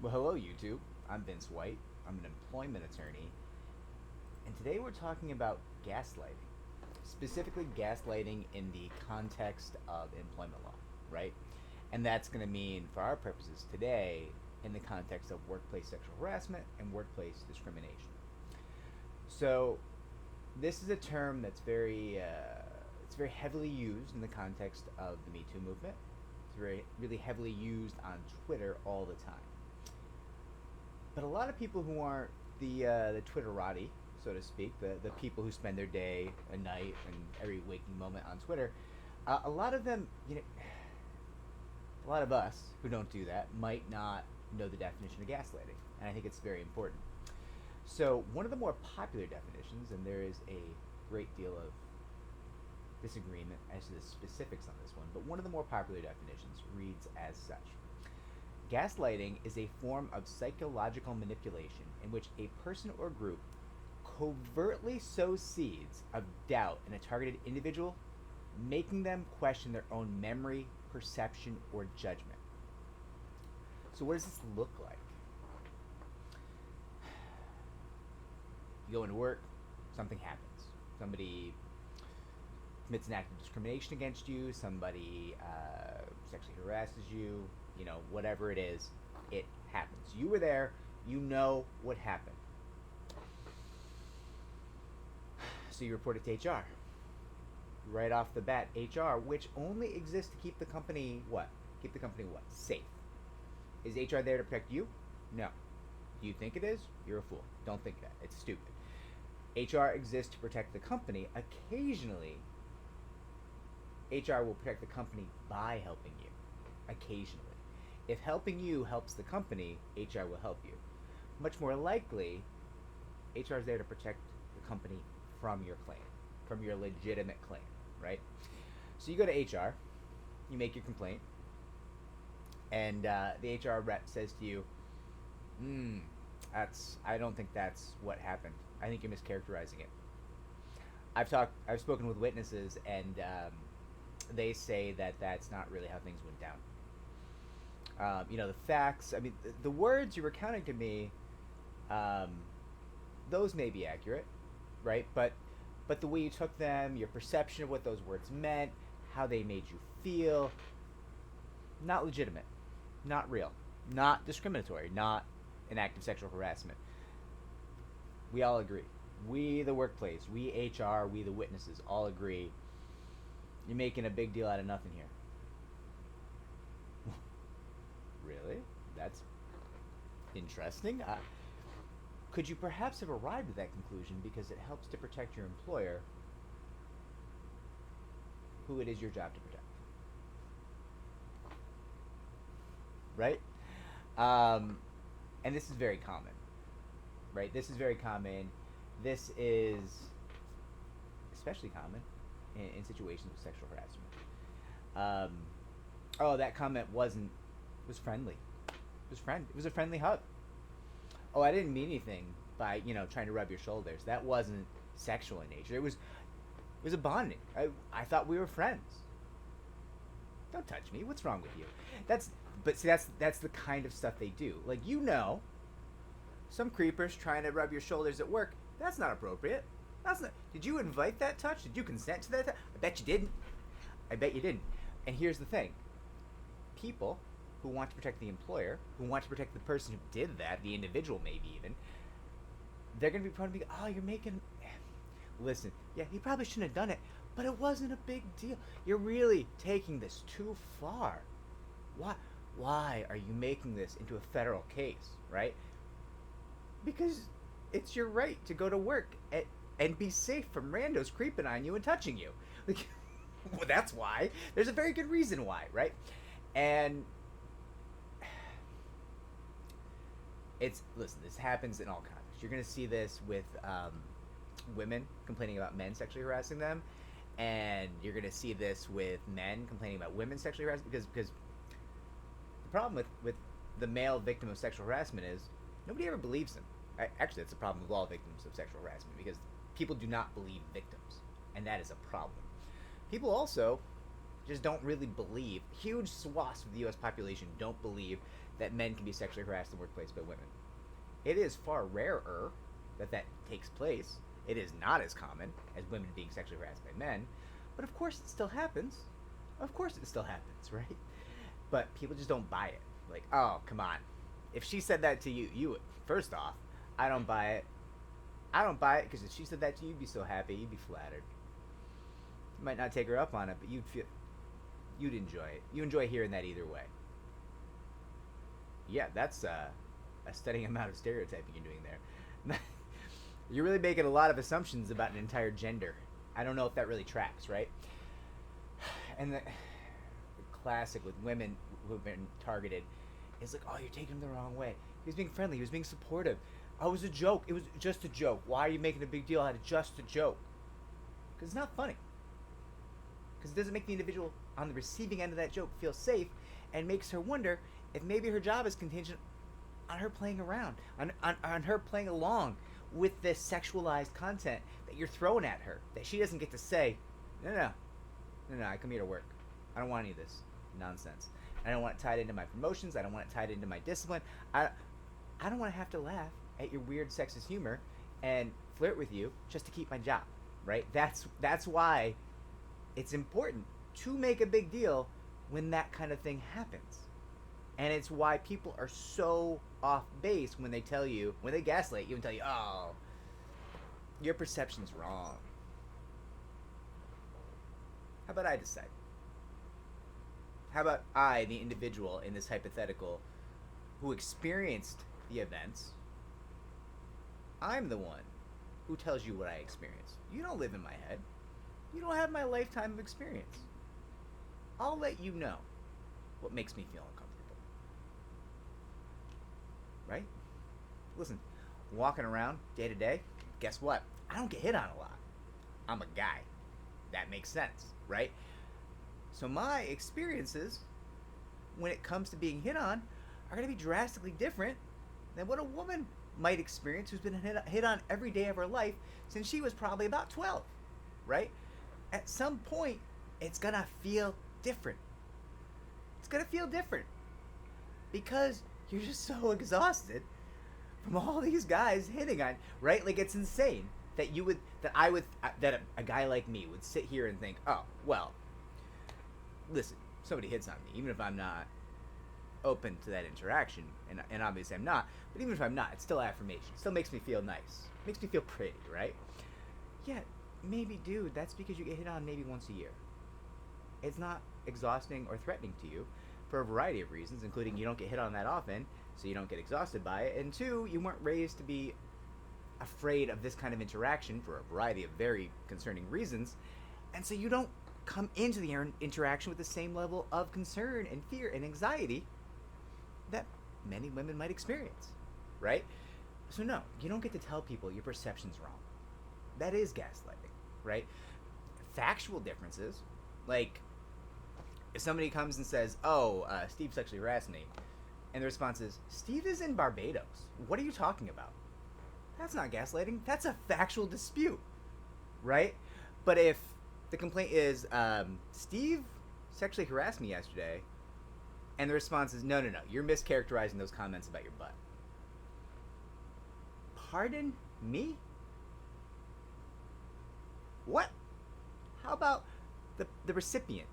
Well, hello, YouTube. I'm Vince White. I'm an employment attorney, and today we're talking about gaslighting, specifically gaslighting in the context of employment law, right? And that's going to mean, for our purposes today, in the context of workplace sexual harassment and workplace discrimination. So, this is a term that's it's very heavily used in the context of the Me Too movement. It's very really heavily used on Twitter all the time. But a lot of people who aren't the Twitterati, so to speak, the people who spend their day, a night, and every waking moment on Twitter, a lot of them, a lot of us who don't do that might not know the definition of gaslighting, and I think it's very important. So one of the more popular definitions, and there is a great deal of disagreement as to the specifics on this one, but one of the more popular definitions reads as such. Gaslighting is a form of psychological manipulation in which a person or group covertly sows seeds of doubt in a targeted individual, making them question their own memory, perception, or judgment. So, what does this look like? You go into work, something happens. Somebody commits an act of discrimination against you, somebody sexually harasses you, whatever it is, it happens. You were there, you know what happened. So you report it to HR. Right off the bat, HR, which only exists to keep the company what? Keep the company what? Safe. Is HR there to protect you? No. Do you think it is? You're a fool. Don't think that. It's stupid. HR exists to protect the company. Occasionally, HR will protect the company by helping you. Occasionally. If helping you helps the company, HR will help you. Much more likely, HR is there to protect the company from your claim, from your legitimate claim, right? So you go to HR, you make your complaint, and the HR rep says to you, I don't think that's what happened. I think you're mischaracterizing it. I've spoken with witnesses, and they say that that's not really how things went down. The facts. I mean, the words you were recounting to me, those may be accurate, right? But the way you took them, your perception of what those words meant, how they made you feel, not legitimate, not real, not discriminatory, not an act of sexual harassment. We all agree. We, the workplace, we HR, we the witnesses, all agree. You're making a big deal out of nothing here. Really? That's interesting. Could you perhaps have arrived at that conclusion because it helps to protect your employer, who it is your job to protect? Right? And this is very common. Right? This is very common. This is especially common in situations with sexual harassment. That comment was friendly. It was a friendly hug. Oh, I didn't mean anything by trying to rub your shoulders. That wasn't sexual in nature. It was a bonding. I thought we were friends. Don't touch me. What's wrong with you? That's the kind of stuff they do. Like some creepers trying to rub your shoulders at work. That's not appropriate. That's not. Did you invite that touch? Did you consent to that? I bet you didn't. I bet you didn't. And here's the thing. People who want to protect the employer, who want to protect the person who did that, the individual maybe even, they're going to be prone to be, oh, you're making... Listen, yeah, he probably shouldn't have done it, but it wasn't a big deal. You're really taking this too far. Why are you making this into a federal case, right? Because it's your right to go to work and be safe from randos creeping on you and touching you. Well, that's why. There's a very good reason why, right? And listen, this happens in all contexts. You're going to see this with women complaining about men sexually harassing them, and you're going to see this with men complaining about women sexually harassing, because the problem with the male victim of sexual harassment is nobody ever believes him. Actually, that's a problem with all victims of sexual harassment, because people do not believe victims, and that is a problem. People also just don't really believe. Huge swaths of the U.S. population don't believe that men can be sexually harassed in the workplace by women. It is far rarer that takes place. It is not as common as women being sexually harassed by men, but of course it still happens. Of course it still happens, right? But people just don't buy it. Like, oh, come on. If she said that to you first off, I don't buy it. I don't buy it because if she said that to you, you'd be so happy, you'd be flattered. You might not take her up on it, but you'd enjoy it. You enjoy hearing that either way. Yeah, that's a stunning amount of stereotyping you're doing there. You're really making a lot of assumptions about an entire gender. I don't know if that really tracks, right? And the classic with women who have been targeted is like, oh, you're taking him the wrong way. He was being friendly. He was being supportive. Oh, it was a joke. It was just a joke. Why are you making a big deal out of just a joke? Because it's not funny. Because it doesn't make the individual on the receiving end of that joke feel safe and makes her wonder if maybe her job is contingent on her playing around, on her playing along with this sexualized content that you're throwing at her, that she doesn't get to say, no, I come here to work. I don't want any of this nonsense. I don't want it tied into my promotions. I don't want it tied into my discipline. I don't want to have to laugh at your weird sexist humor and flirt with you just to keep my job, right? That's why it's important to make a big deal when that kind of thing happens. And it's why people are so off base when they gaslight you and tell you, oh, your perception's wrong. How about I decide? How about I, the individual in this hypothetical who experienced the events, I'm the one who tells you what I experienced. You don't live in my head. You don't have my lifetime of experience. I'll let you know what makes me feel uncomfortable. Right? Listen, walking around day to day, guess what? I don't get hit on a lot. I'm a guy. That makes sense, right? So my experiences when it comes to being hit on are going to be drastically different than what a woman might experience who's been hit on every day of her life since she was probably about 12, right? At some point, it's going to feel different. It's going to feel different because you're just so exhausted from all these guys hitting on, right? Like, it's insane that a guy like me would sit here and think, oh, well, listen, somebody hits on me, even if I'm not open to that interaction, and obviously I'm not, but even if I'm not, it's still affirmation. It still makes me feel nice. Makes me feel pretty, right? Yeah, maybe, dude, that's because you get hit on maybe once a year. It's not exhausting or threatening to you for a variety of reasons, including you don't get hit on that often, so you don't get exhausted by it, and two, you weren't raised to be afraid of this kind of interaction for a variety of very concerning reasons, and so you don't come into the interaction with the same level of concern and fear and anxiety that many women might experience, right? So no, you don't get to tell people your perception's wrong. That is gaslighting, right? Factual differences, like if somebody comes and says, oh, Steve sexually harassed me, and the response is, Steve is in Barbados. What are you talking about? That's not gaslighting. That's a factual dispute, right? But if the complaint is, Steve sexually harassed me yesterday, and the response is, no, you're mischaracterizing those comments about your butt. Pardon me? What? How about the recipient,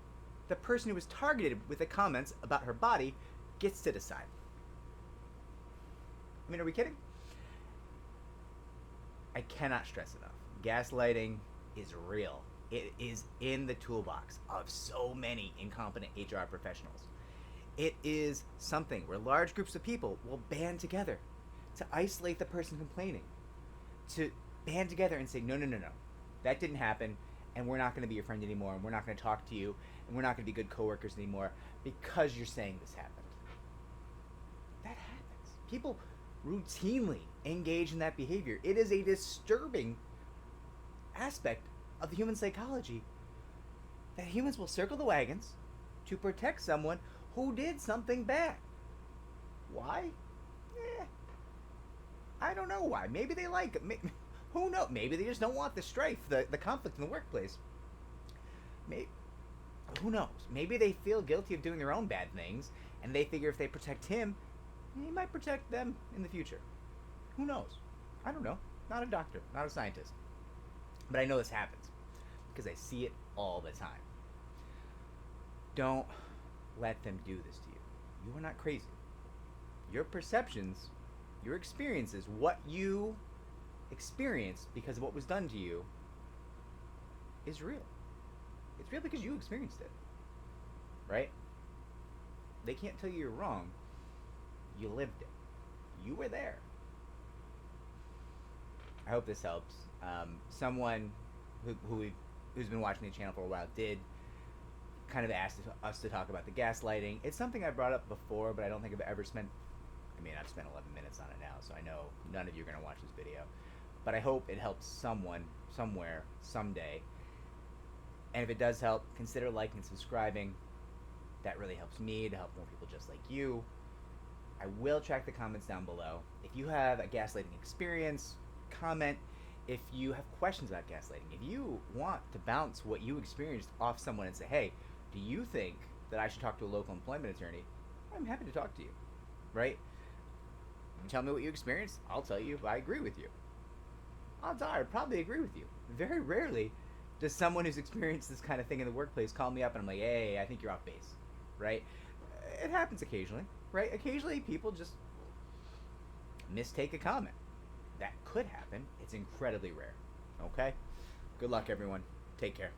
the person who was targeted with the comments about her body, gets to decide? I mean, are we kidding? I cannot stress enough. Gaslighting is real. It is in the toolbox of so many incompetent HR professionals. It is something where large groups of people will band together to isolate the person complaining, to band together and say, no, that didn't happen, and we're not going to be your friend anymore, and we're not going to talk to you, and we're not going to be good coworkers anymore because you're saying this happened. That happens. People routinely engage in that behavior. It is a disturbing aspect of the human psychology that humans will circle the wagons to protect someone who did something bad. Why? I don't know why. Maybe they like it. Who knows? Maybe they just don't want the strife, the conflict in the workplace. Who knows? Maybe they feel guilty of doing their own bad things, and they figure if they protect him, He might protect them in the future. Who knows? I don't know. Not a doctor, not a scientist. But I know this happens because I see it all the time. Don't let them do this to you. You are not crazy. Your perceptions, your experiences, what you experienced because of what was done to you is real. It's real because you experienced it. Right? They can't tell you you're wrong. You lived it. You were there. I hope this helps. Someone who's been watching the channel for a while did kind of ask us to talk about the gaslighting. It's something I brought up before, but I don't think I've ever spent... I mean, I've spent 11 minutes on it now, so I know none of you are going to watch this video. But I hope it helps someone, somewhere, someday. And if it does help, consider liking and subscribing. That really helps me to help more people just like you. I will check the comments down below. If you have a gaslighting experience, comment. If you have questions about gaslighting, if you want to bounce what you experienced off someone and say, hey, do you think that I should talk to a local employment attorney? I'm happy to talk to you, right? Tell me what you experienced. I'll tell you if I agree with you. Odds are I'd probably agree with you. Very rarely does someone who's experienced this kind of thing in the workplace call me up and I'm like, hey, I think you're off base, right? It happens occasionally, right? Occasionally people just mistake a comment. That could happen. It's incredibly rare. Okay? Good luck, everyone. Take care.